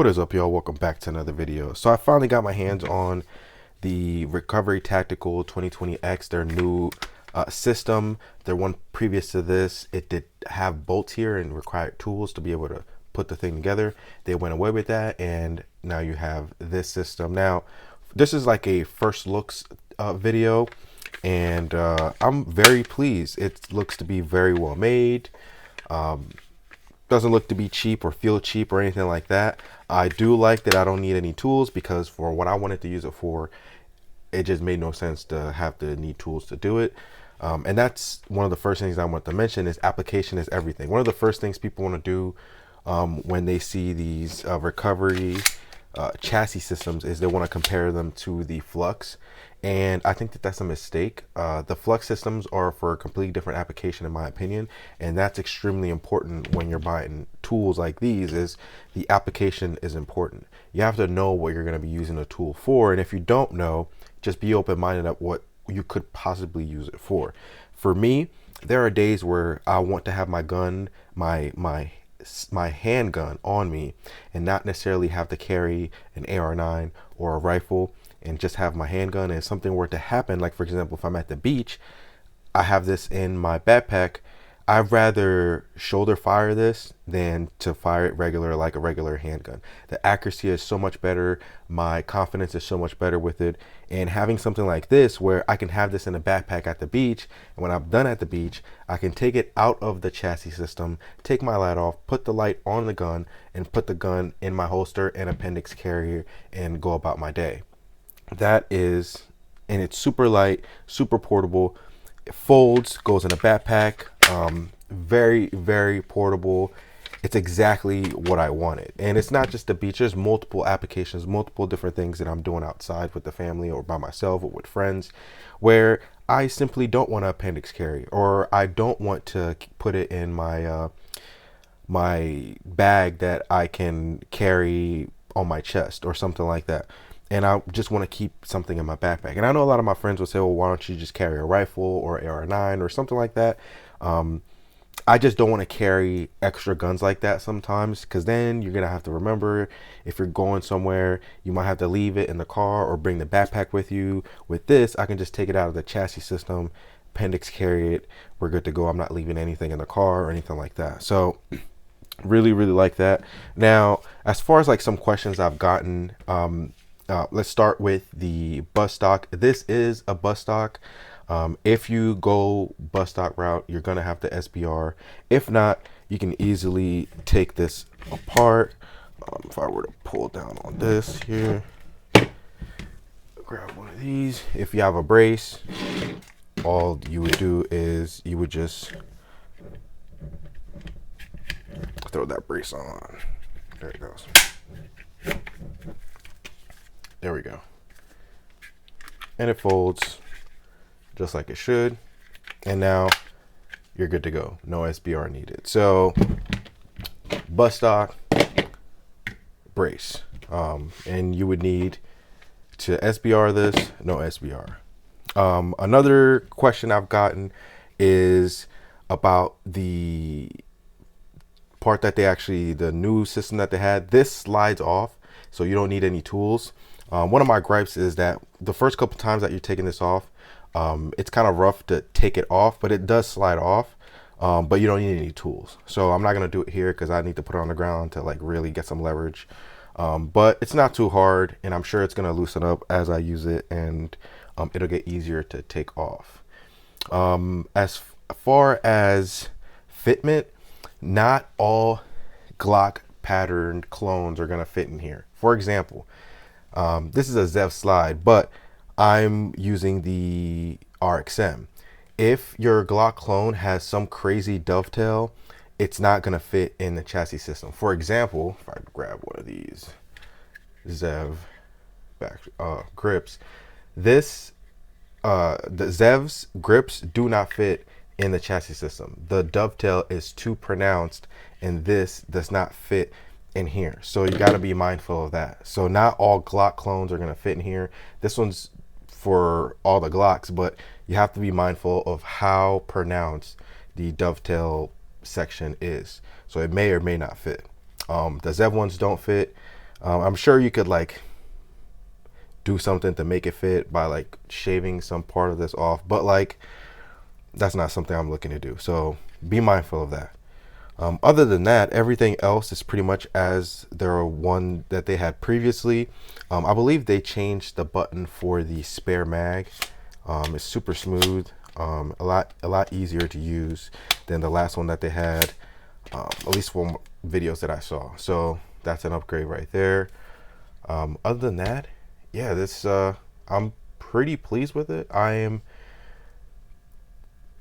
What is up, y'all? Welcome back to another video. So I finally got my hands on the Recovery Tactical 2020X, their new system. Their one previous to this, it did have bolts here and required tools to be able to put the thing together. They went away with that, and now you have this system. Now, this is like a first looks video, and I'm very pleased. It looks to be very well made. Doesn't look to be cheap or feel cheap or anything like that. I do like that I don't need any tools, because for what I wanted to use it for, it just made no sense to have to need tools to do it. And that's one of the first things I want to mention is application is everything. One of the first things people want to do when they see these recovery chassis systems is they want to compare them to the Flux. And I think that that's a mistake. The Flux systems are for a completely different application, in my opinion, and that's extremely important when you're buying tools like these. Is the application is important. You have to know what you're going to be using a tool for, and if you don't know, just be open-minded at what you could possibly use it for. For me, there are days where I want to have my gun, my handgun on me, and not necessarily have to carry an AR-9 or a rifle, and just have my handgun. And if something were to happen, like for example, if I'm at the beach, I have this in my backpack, I'd rather shoulder fire this than to fire it regular, like a regular handgun. The accuracy is so much better. My confidence is so much better with it. And having something like this where I can have this in a backpack at the beach, and when I'm done at the beach, I can take it out of the chassis system, take my light off, put the light on the gun, and put the gun in my holster and appendix carrier and go about my day. That is, and it's super light, super portable. It folds, goes in a backpack. Very, very portable. It's exactly what I wanted. And it's not just the beach. There's multiple applications, multiple different things that I'm doing outside with the family or by myself or with friends, where I simply don't want to appendix carry, or I don't want to put it in my my bag that I can carry on my chest or something like that. And I just want to keep something in my backpack. And I know a lot of my friends will say, well, why don't you just carry a rifle or AR-9 or something like that? I just don't want to carry extra guns like that sometimes, because then you're going to have to remember, if you're going somewhere, you might have to leave it in the car or bring the backpack with you. With this, I can just take it out of the chassis system, appendix carry it. We're good to go. I'm not leaving anything in the car or anything like that. So really, really like that. Now, as far as like some questions I've gotten, let's start with the bus stock. This is a bus stock. If you go bus stock route, you're gonna have the SBR. If not, you can easily take this apart. If I were to pull down on this here, grab one of these. If you have a brace, all you would do is you would just throw that brace on. There it goes. There we go. And it folds just like it should. And now you're good to go. No SBR needed. So bus stock, brace. And you would need to SBR this, no SBR. Another question I've gotten is about the part that the new system that they had. This slides off, so you don't need any tools. One of my gripes is that the first couple times that you're taking this off, it's kind of rough to take it off, but it does slide off. But you don't need any tools. So I'm not going to do it here because I need to put it on the ground to like really get some leverage. But it's not too hard, and I'm sure it's going to loosen up as I use it, and it'll get easier to take off. As far as fitment, not all Glock patterned clones are going to fit in here. For example, this is a Zev slide, but I'm using the RXM. If your Glock clone has some crazy dovetail, it's not going to fit in the chassis system. For example, if I grab one of these Zev back grips, the Zev's grips do not fit in the chassis system. The dovetail is too pronounced, and this does not fit in here. So you got to be mindful of that. So not all Glock clones are going to fit in here. This one's for all the Glocks, but you have to be mindful of how pronounced the dovetail section is. So it may or may not fit. The Zev ones don't fit. I'm sure you could like do something to make it fit by like shaving some part of this off, but like that's not something I'm looking to do. So be mindful of that. Other than that, everything else is pretty much as the one that they had previously. I believe they changed the button for the spare mag. It's super smooth, a lot easier to use than the last one that they had, at least from videos that I saw. So that's an upgrade right there. Other than that, yeah, this I'm pretty pleased with it.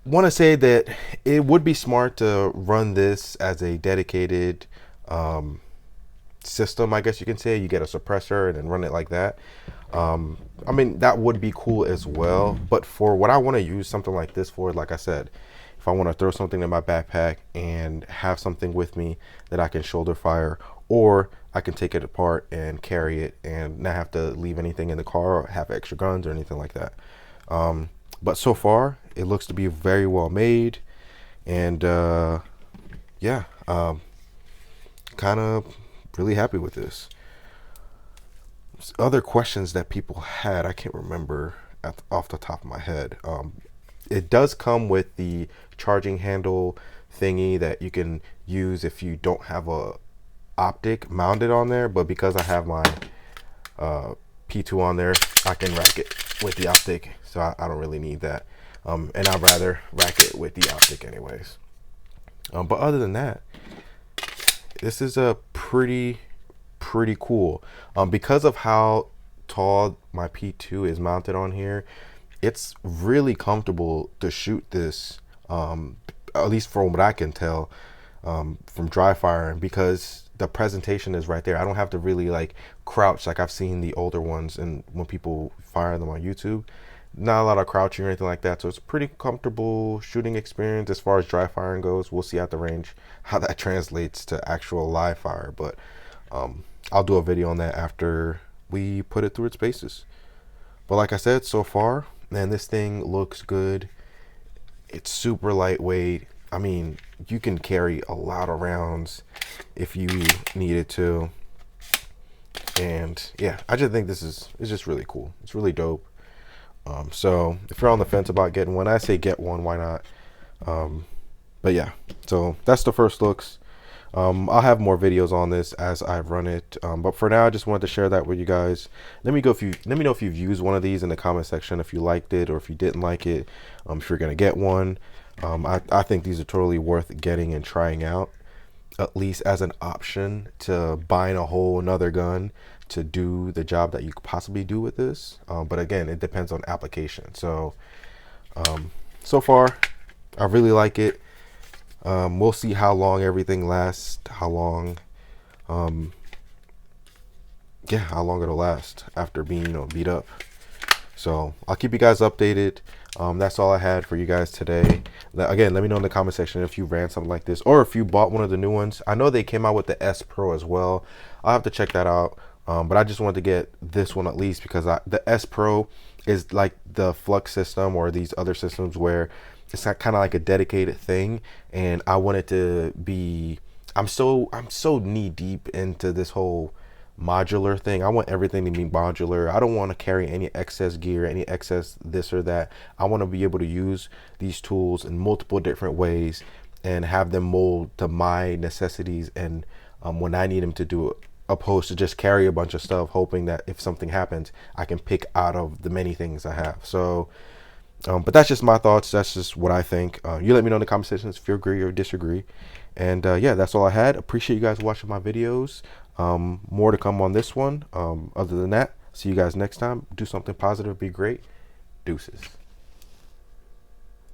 Want to say that it would be smart to run this as a dedicated system, I guess you can say. You get a suppressor and then run it like that. I mean, that would be cool as well, but for what I want to use something like this for, like I said, if I want to throw something in my backpack and have something with me that I can shoulder fire, or I can take it apart and carry it and not have to leave anything in the car or have extra guns or anything like that. But so far it looks to be very well made, and yeah, kind of really happy with this. Other questions that people had, I can't remember off the top of my head. It does come with the charging handle thingy that you can use if you don't have a optic mounted on there, but because I have my P2 on there, I can rack it with the optic, so I don't really need that. And I'd rather rack it with the optic anyways. But other than that, this is a pretty cool. Because of how tall my P2 is mounted on here, it's really comfortable to shoot this, at least from what I can tell, from dry firing, because the presentation is right there. I don't have to really like crouch like I've seen the older ones and when people fire them on YouTube. Not a lot of crouching or anything like that, so it's a pretty comfortable shooting experience as far as dry firing goes. We'll see at the range how that translates to actual live fire, but I'll do a video on that after we put it through its paces. But like I said, so far, man, this thing looks good. It's super lightweight. I mean, you can carry a lot of rounds if you needed to. And yeah, I just think it's just really cool. It's really dope. So if you're on the fence about getting one, I say get one, why not? But yeah, so that's the first looks. I'll have more videos on this as I run it, but for now I just wanted to share that with you guys. Let me know if you've used one of these in the comment section, if you liked it or if you didn't like it, if you're gonna get one. I think these are totally worth getting and trying out, at least as an option to buying a whole another gun to do the job that you could possibly do with this. But again, it depends on application. So so far I really like it. We'll see how long everything lasts, how long it'll last after being, beat up. So I'll keep you guys updated. That's all I had for you guys today. Again, let me know in the comment section if you ran something like this or if you bought one of the new ones. I know they came out with the S Pro as well. I'll have to check that out. But I just wanted to get this one at least because the S Pro is like the Flux system or these other systems where it's not kind of like a dedicated thing, and I want it to be, I'm so knee deep into this whole modular thing. I want everything to be modular. I don't want to carry any excess gear, any excess this or that. I want to be able to use these tools in multiple different ways and have them mold to my necessities and when I need them to do it, opposed to just carry a bunch of stuff hoping that if something happens I can pick out of the many things I have. So but that's just my thoughts. That's just what I think. You let me know in the comment sections if you agree or disagree. And yeah, that's all I had. Appreciate you guys watching my videos. More to come on this one. Other than that, see you guys next time. Do something positive. Be great. Deuces.